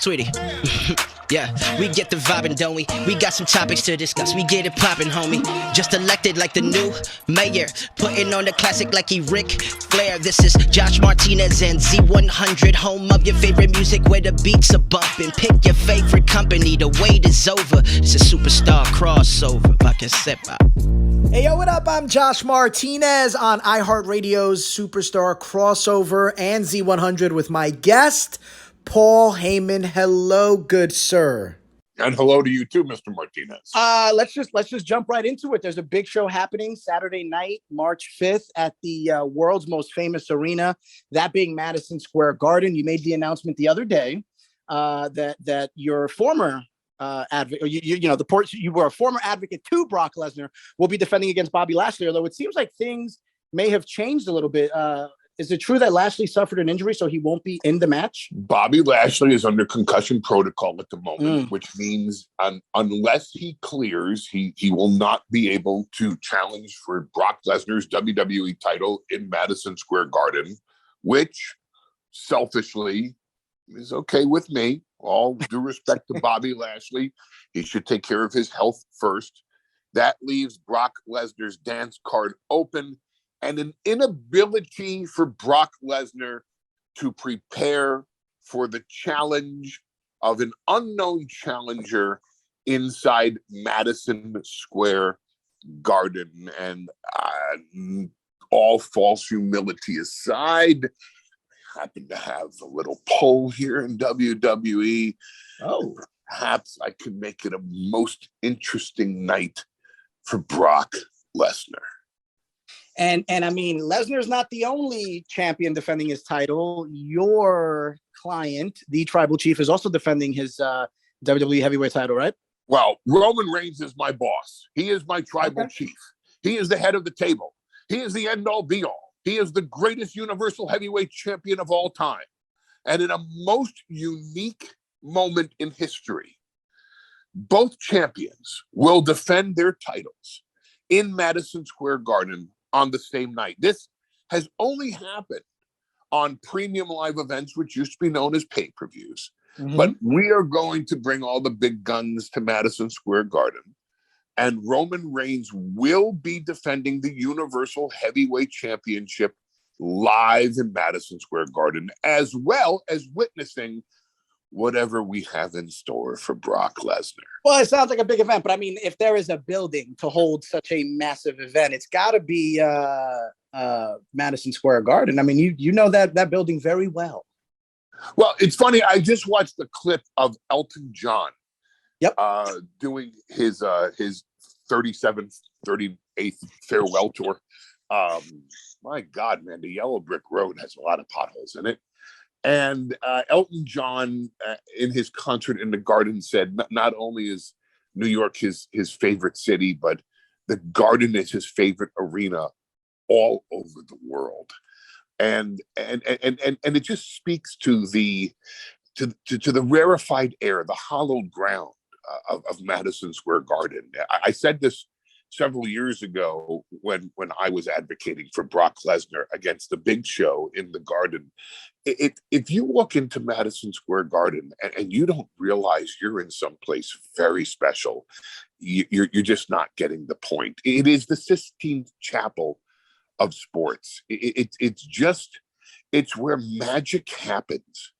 sweetie. Yeah, we get the vibing, don't we? We got some topics to discuss. We get it poppin', homie. Just elected like the new mayor. Putting on the classic like he Ric Flair. This is Josh Martinez and Z100. Home of your favorite music where the beats are bumping. Pick your favorite company. The wait is over. It's a superstar crossover. If I can step out. Hey, yo, what up? I'm Josh Martinez on iHeartRadio's Superstar Crossover and Z100 with my guest, Paul Heyman. Hello, good sir. And hello to you too, Mr. Martinez. Let's just jump right into it. There's a big show happening Saturday night, March 5th at the world's most famous arena, that being Madison Square Garden. You made the announcement the other day that your former advocate, you were a former advocate to Brock Lesnar, will be defending against Bobby Lashley. Although it seems like things may have changed a little bit. Is it true that Lashley suffered an injury, so he won't be in the match? Bobby Lashley is under concussion protocol at the moment, which means unless he clears, he will not be able to challenge for Brock Lesnar's WWE title in Madison Square Garden, which selfishly is okay with me. All due respect to Bobby Lashley, he should take care of his health first. That leaves Brock Lesnar's dance card open, and an inability for Brock Lesnar to prepare for the challenge of an unknown challenger inside Madison Square Garden. And all false humility aside, I happen to have a little poll here in WWE. Oh, perhaps I could make it a most interesting night for Brock Lesnar. And I mean, Lesnar's not the only champion defending his title. Your client, the Tribal Chief, is also defending his WWE heavyweight title, right? Well, Roman Reigns is my boss. He is my Tribal Chief. He is the head of the table. He is the end-all, be-all. He is the greatest Universal Heavyweight Champion of all time. And in a most unique moment in history, both champions will defend their titles in Madison Square Garden on the same night. This has only happened on premium live events, which used to be known as pay-per-views. But we are going to bring all the big guns to Madison Square Garden, and Roman Reigns will be defending the Universal Heavyweight Championship live in Madison Square Garden, as well as witnessing whatever we have in store for Brock Lesnar. Well, it sounds like a big event, but I mean, if there is a building to hold such a massive event, it's got to be Madison Square Garden. I mean, you know that building very well. Well, it's funny. I just watched the clip of Elton John doing his 37th, 38th farewell tour. My God, man, the Yellow Brick Road has a lot of potholes in it. And Elton John, in his concert in the Garden, said not only is New York his favorite city, but the Garden is his favorite arena all over the world. And it just speaks to the rarefied air, the hallowed ground of Madison Square Garden. I said this several years ago when I was advocating for Brock Lesnar against the Big Show in the Garden. If you walk into Madison Square Garden and you don't realize you're in some place very special, you're just not getting the point. It is the Sistine Chapel of sports. It's where magic happens,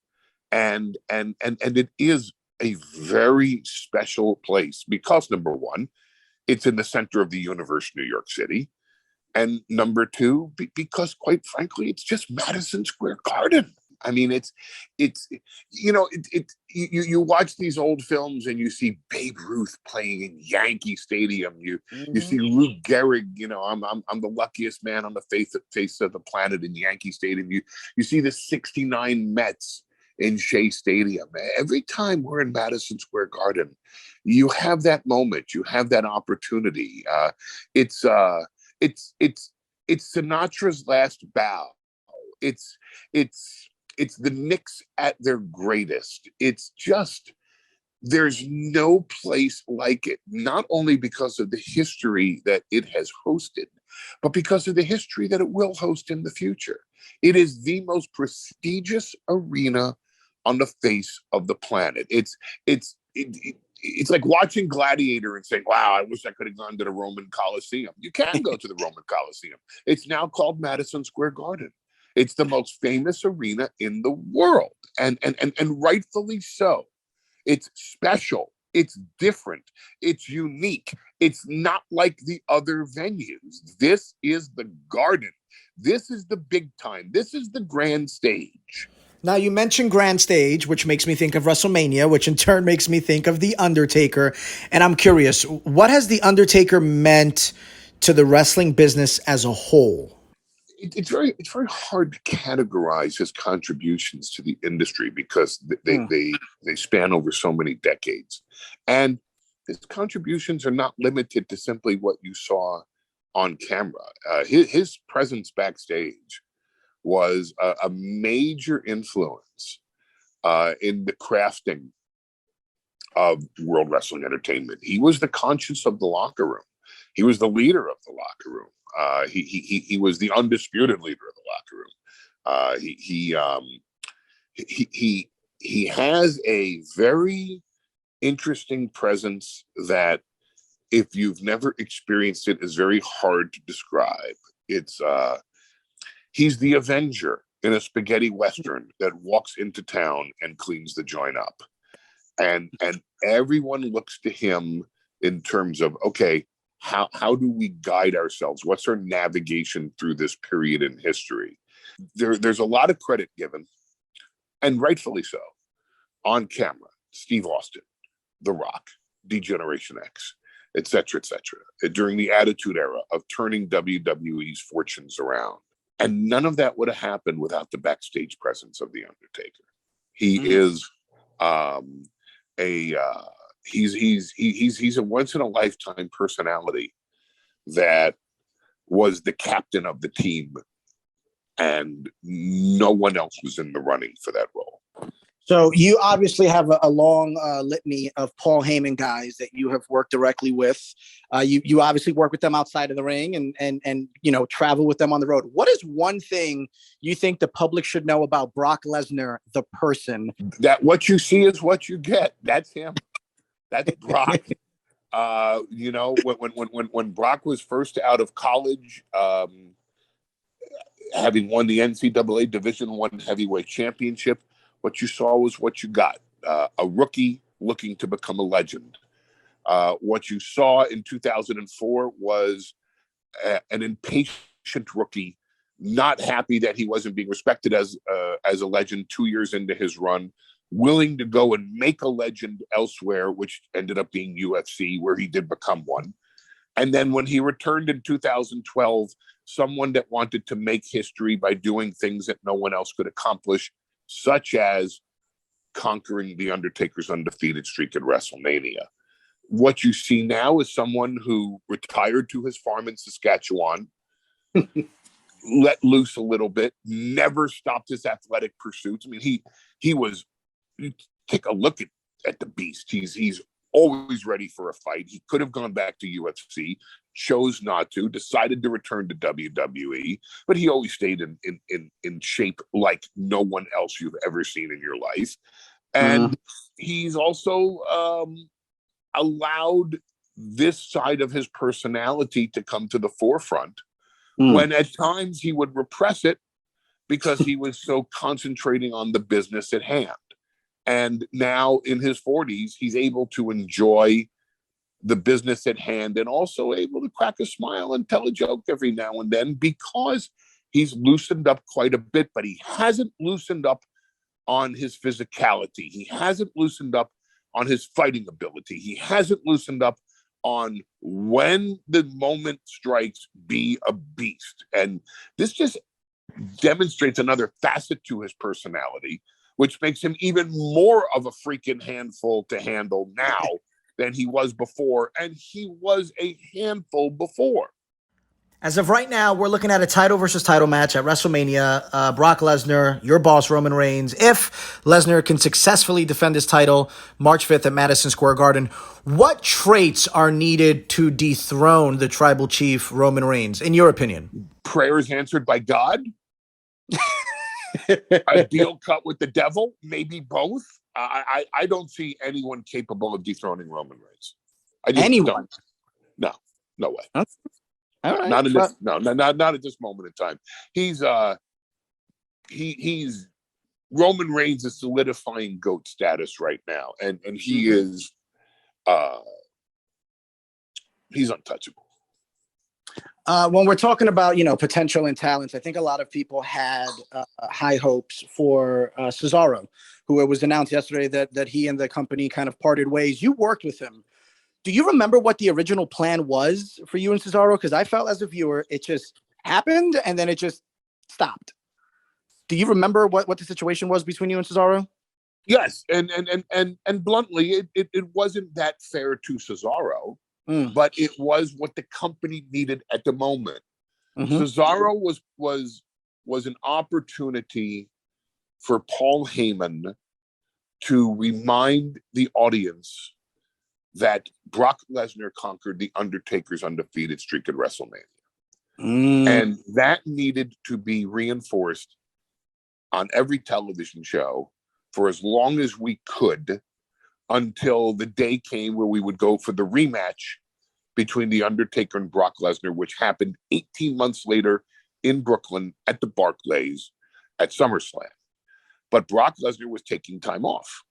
and it is a very special place because, number one, it's in the center of the universe, New York City, and number two, because quite frankly, it's just Madison Square Garden. I mean, you watch these old films and you see Babe Ruth playing in Yankee Stadium. You see Lou Gehrig. I'm the luckiest man on the face of the planet in Yankee Stadium. You see the '69 Mets in Shea Stadium. Every time we're in Madison Square Garden, you have that moment. You have that opportunity. It's Sinatra's last bow. It's the Knicks at their greatest. It's just, there's no place like it, not only because of the history that it has hosted, but because of the history that it will host in the future. It is the most prestigious arena on the face of the planet. It's like watching Gladiator and saying, wow, I wish I could have gone to the Roman Coliseum. You can go to the Roman Coliseum. It's now called Madison Square Garden. It's the most famous arena in the world, and rightfully so. It's special. It's different. It's unique. It's not like the other venues. This is the Garden. This is the big time. This is the grand stage. Now, you mentioned grand stage, which makes me think of WrestleMania, which in turn makes me think of The Undertaker. And I'm curious, what has The Undertaker meant to the wrestling business as a whole? It's very hard to categorize his contributions to the industry because they span over so many decades. And his contributions are not limited to simply what you saw on camera. His presence backstage was a major influence in the crafting of World Wrestling Entertainment. He was the conscience of the locker room. He was the leader of the locker room. He was the undisputed leader of the locker room. He has a very interesting presence that, if you've never experienced it, is very hard to describe. It's he's the Avenger in a spaghetti western that walks into town and cleans the joint up, and everyone looks to him in terms of, okay, how do we guide ourselves? What's our navigation through this period in history? There's a lot of credit given, and rightfully so, on camera. Steve Austin, The Rock, D-Generation X, et cetera, during the Attitude Era of turning WWE's fortunes around. And none of that would have happened without the backstage presence of The Undertaker. He is he's a once in a lifetime personality that was the captain of the team, and no one else was in the running for that role. So you obviously have a long litany of Paul Heyman guys that you have worked directly with. You obviously work with them outside of the ring and travel with them on the road. What is one thing you think the public should know about Brock Lesnar, the person? That what you see is what you get. That's him. That's Brock. When Brock was first out of college, having won the NCAA Division I heavyweight championship, what you saw was what you got. A rookie looking to become a legend. What you saw in 2004 was an impatient rookie, not happy that he wasn't being respected as a legend 2 years into his run, willing to go and make a legend elsewhere, which ended up being UFC, where he did become one. And then when he returned in 2012, someone that wanted to make history by doing things that no one else could accomplish, such as conquering The Undertaker's undefeated streak at WrestleMania. What you see now is someone who retired to his farm in Saskatchewan, let loose a little bit, never stopped his athletic pursuits. I mean, he was, take a look at the beast. He's always ready for a fight. He could have gone back to UFC, chose not to, decided to return to WWE, but he always stayed in shape like no one else you've ever seen in your life. And he's also allowed this side of his personality to come to the forefront when at times he would repress it because he was so concentrating on the business at hand. And now in his 40s, he's able to enjoy the business at hand and also able to crack a smile and tell a joke every now and then because he's loosened up quite a bit, but he hasn't loosened up on his physicality. He hasn't loosened up on his fighting ability. He hasn't loosened up on when the moment strikes, be a beast. And this just demonstrates another facet to his personality, which makes him even more of a freaking handful to handle now than he was before. And he was a handful before. As of right now, we're looking at a title versus title match at WrestleMania. Brock Lesnar, your boss, Roman Reigns. If Lesnar can successfully defend his title March 5th at Madison Square Garden, what traits are needed to dethrone the tribal chief, Roman Reigns, in your opinion? Prayers answered by God. A deal cut with the devil, maybe both. I don't see anyone capable of dethroning Roman Reigns. I just don't. No way. Okay. All right. Not in this. No, not at this moment in time. He's Roman Reigns is solidifying GOAT status right now, and he is he's untouchable. When we're talking about, potential and talents, I think a lot of people had high hopes for Cesaro, who it was announced yesterday that he and the company kind of parted ways. You worked with him. Do you remember what the original plan was for you and Cesaro? Because I felt as a viewer, it just happened and then it just stopped. Do you remember what the situation was between you and Cesaro? Yes, and bluntly, it wasn't that fair to Cesaro. But it was what the company needed at the moment. Cesaro was an opportunity for Paul Heyman to remind the audience that Brock Lesnar conquered the Undertaker's undefeated streak at WrestleMania. And that needed to be reinforced on every television show for as long as we could, until the day came where we would go for the rematch between The Undertaker and Brock Lesnar, which happened 18 months later in Brooklyn at the Barclays at SummerSlam. But Brock Lesnar was taking time off.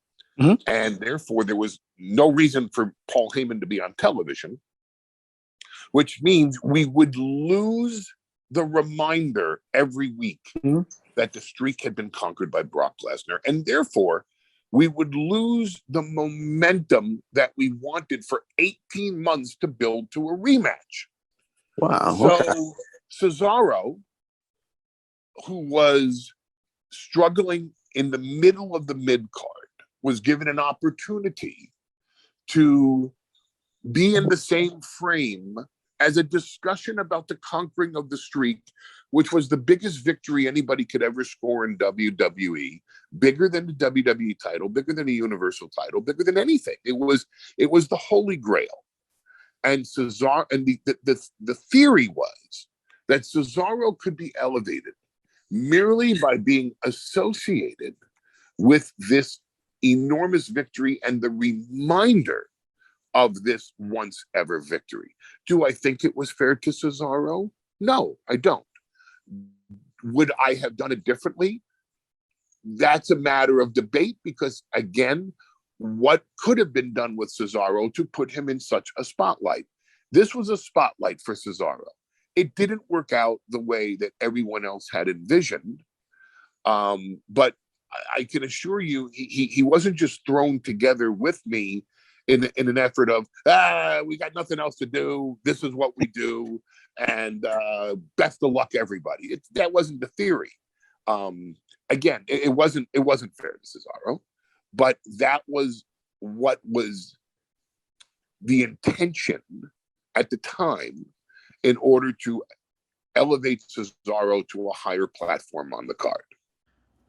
And therefore, there was no reason for Paul Heyman to be on television, which means we would lose the reminder every week that the streak had been conquered by Brock Lesnar. And therefore, we would lose the momentum that we wanted for 18 months to build to a rematch. Wow. So Cesaro, who was struggling in the middle of the mid-card, was given an opportunity to be in the same frame as a discussion about the conquering of the streak, which was the biggest victory anybody could ever score in WWE, bigger than the WWE title, bigger than the Universal title, bigger than anything. It was the Holy Grail. And Cesaro, and the theory was that Cesaro could be elevated merely by being associated with this enormous victory and the reminder of this once ever victory. Do I think it was fair to Cesaro? No, I don't. Would I have done it differently? That's a matter of debate, because again, what could have been done with Cesaro to put him in such a spotlight? This was a spotlight for Cesaro. It didn't work out the way that everyone else had envisioned, but I can assure you, he wasn't just thrown together with me in an effort of, we got nothing else to do, this is what we do, and best of luck, everybody. That wasn't the theory. Again, it wasn't fair to Cesaro, but that was what was the intention at the time in order to elevate Cesaro to a higher platform on the card.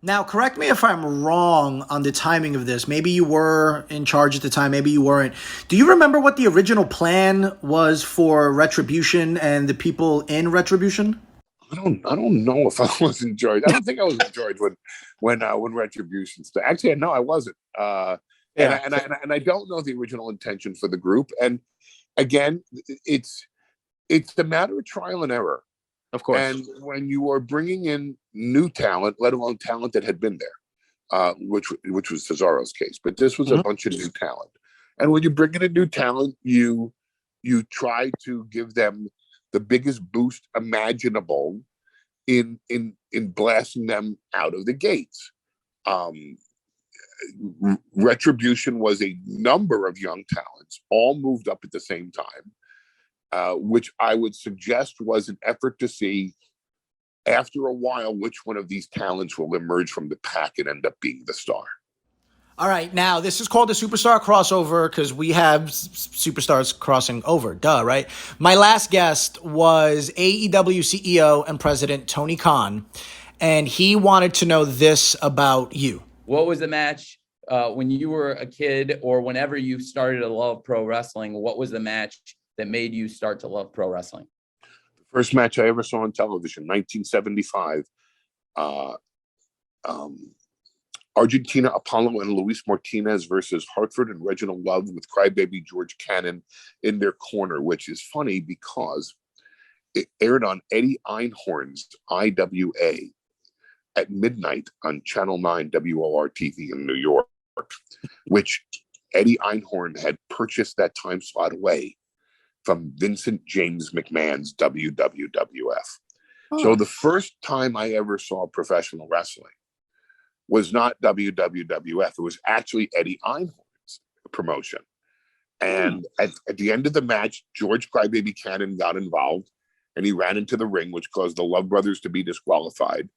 Now, correct me if I'm wrong on the timing of this. Maybe you were in charge at the time, maybe you weren't. Do you remember what the original plan was for Retribution and the people in Retribution? I don't know if I was in charge. I don't think I was in charge when Retribution started. Actually, no, I wasn't. And I don't know the original intention for the group. And again, it's the matter of trial and error. Of course. And when you are bringing in new talent, let alone talent that had been there, which was Cesaro's case, but this was a bunch of new talent. And when you bring in a new talent, you try to give them the biggest boost imaginable in blasting them out of the gates. Retribution was a number of young talents, all moved up at the same time, which I would suggest was an effort to see, after a while, which one of these talents will emerge from the pack and end up being the star. All right, now this is called a superstar crossover because we have superstars crossing over, right? My last guest was AEW CEO and President Tony Khan, and he wanted to know this about you. What was the match when you were a kid, or whenever you started to love pro wrestling? What was the match that made you start to love pro wrestling? The first match I ever saw on television, 1975. Argentina Apollo and Luis Martinez versus Hartford and Reginald Love with Crybaby George Cannon in their corner, which is funny because it aired on Eddie Einhorn's IWA at midnight on Channel 9 WOR TV in New York, which Eddie Einhorn had purchased that time slot away from Vincent James McMahon's WWF. So the first time I ever saw professional wrestling was not WWF. It was actually Eddie Einhorn's promotion. And at the end of the match, George Crybaby Cannon got involved and he ran into the ring, which caused the Love Brothers to be disqualified.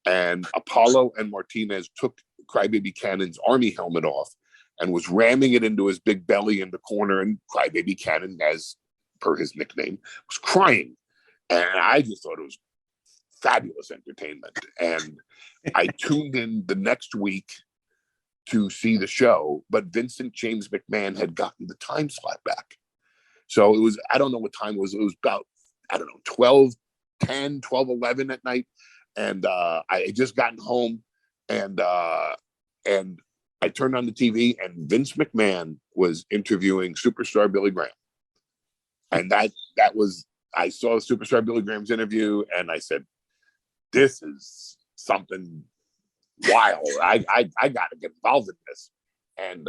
And Apollo and Martinez took Crybaby Cannon's army helmet off and was ramming it into his big belly in the corner. And Crybaby Cannon, as per his nickname, was crying. And I just thought it was fabulous entertainment. And I tuned in the next week to see the show, but Vincent James McMahon had gotten the time slot back. So it was, I don't know what time it was. It was about, 12:10, 12:11 at night. And I had just gotten home and I turned on the TV and Vince McMahon was interviewing superstar Billy Graham. And that was, I saw superstar Billy Graham's interview and I said, this is something wild. I got to get involved in this. And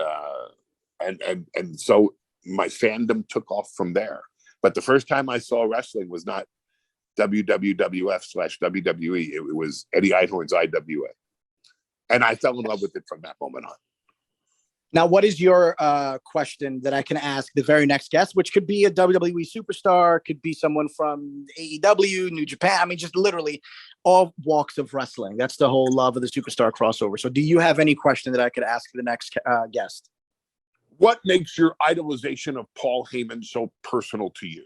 so my fandom took off from there. But the first time I saw wrestling was not WWF/WWE. It was Eddie Einhorn's IWA. And I fell in love with it from that moment on. Now, what is your question that I can ask the very next guest, which could be a WWE superstar, could be someone from AEW, New Japan. I mean, just literally all walks of wrestling. That's the whole love of the superstar crossover. So do you have any question that I could ask the next guest? What makes your idolization of Paul Heyman so personal to you?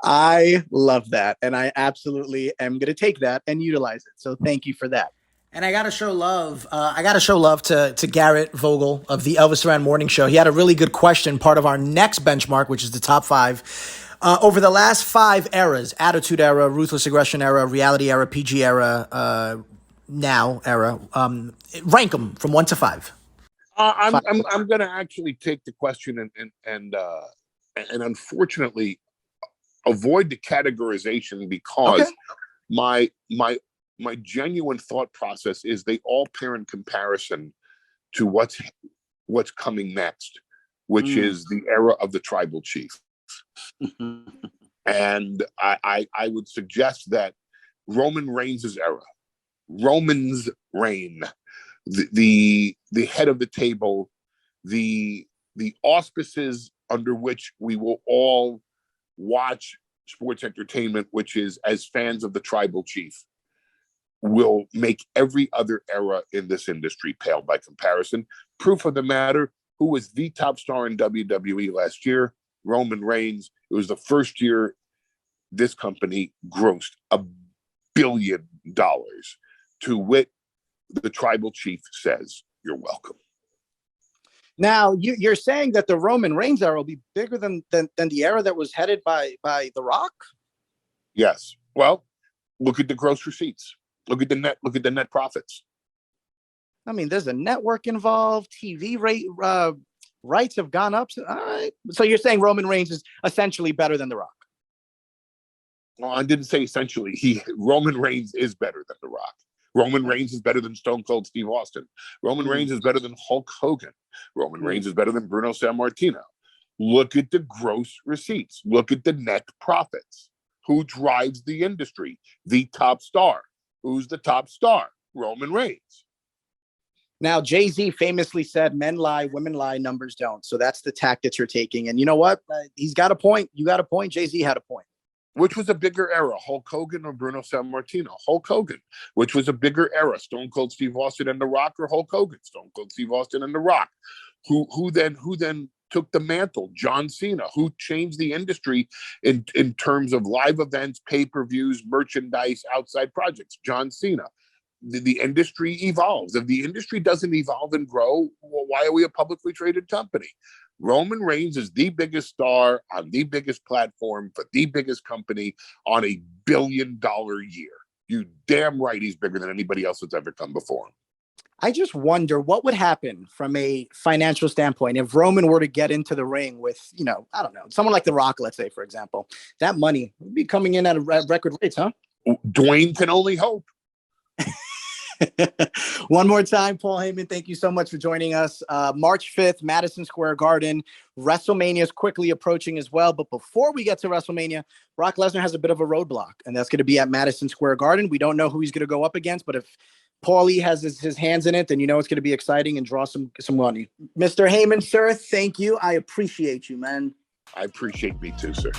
I love that. And I absolutely am going to take that and utilize it. So thank you for that. And I gotta show love. To Garrett Vogel of the Elvis Duran Morning Show. He had a really good question, part of our next benchmark, which is the top 5. Over the last 5 eras: Attitude Era, Ruthless Aggression Era, Reality Era, PG Era, Now Era. Rank them from 1 to 5. I'm going to actually take the question and unfortunately avoid the categorization because my genuine thought process is they all pair in comparison to what's coming next, which is the era of the tribal chief. And I would suggest that Roman Reigns' era, Roman's reign, the head of the table, the auspices under which we will all watch sports entertainment, which is as fans of the tribal chief, will make every other era in this industry pale by comparison. Proof of the matter, who was the top star in WWE last year? Roman Reigns. It was the first year this company grossed $1 billion. To wit, the tribal chief says, "You're welcome." Now, you're saying that the Roman Reigns era will be bigger than the era that was headed by The Rock? Yes. Well, look at the gross receipts. Look at the net profits. I mean, there's a network involved. TV rights have gone up. All right. So you're saying Roman Reigns is essentially better than The Rock? Well, I didn't say essentially. Roman Reigns is better than The Rock. Roman Reigns is better than Stone Cold Steve Austin. Roman Reigns is better than Hulk Hogan. Roman Reigns is better than Bruno Sammartino. Look at the gross receipts. Look at the net profits. Who drives the industry? The top star. Who's the top star? Roman Reigns. Now, Jay-Z famously said, men lie, women lie, numbers don't. So that's the tack that you're taking. And you know what? He's got a point. You got a point. Jay-Z had a point. Which was a bigger era, Hulk Hogan or Bruno Sammartino? Hulk Hogan. Which was a bigger era, Stone Cold Steve Austin and The Rock or Hulk Hogan? Stone Cold Steve Austin and The Rock. Who then took the mantle? John Cena. Who changed the industry in terms of live events, pay-per-views, merchandise, outside projects? John Cena. The industry evolves. If the industry doesn't evolve and grow, well, why are we a publicly traded company? Roman Reigns is the biggest star on the biggest platform for the biggest company on $1 billion year. You damn right he's bigger than anybody else that's ever come before him. I just wonder what would happen from a financial standpoint if Roman were to get into the ring with, I don't know, someone like The Rock, let's say, for example. That money would be coming in at a record rates, huh? Dwayne can only hope. One more time, Paul Heyman, thank you so much for joining us. March 5th, Madison Square Garden. WrestleMania is quickly approaching as well. But before we get to WrestleMania, Brock Lesnar has a bit of a roadblock, and that's going to be at Madison Square Garden. We don't know who he's going to go up against, but if Paulie has his hands in it, then it's going to be exciting and draw some money. Mr. Heyman, sir, thank you. I appreciate you, man. I appreciate me too, sir.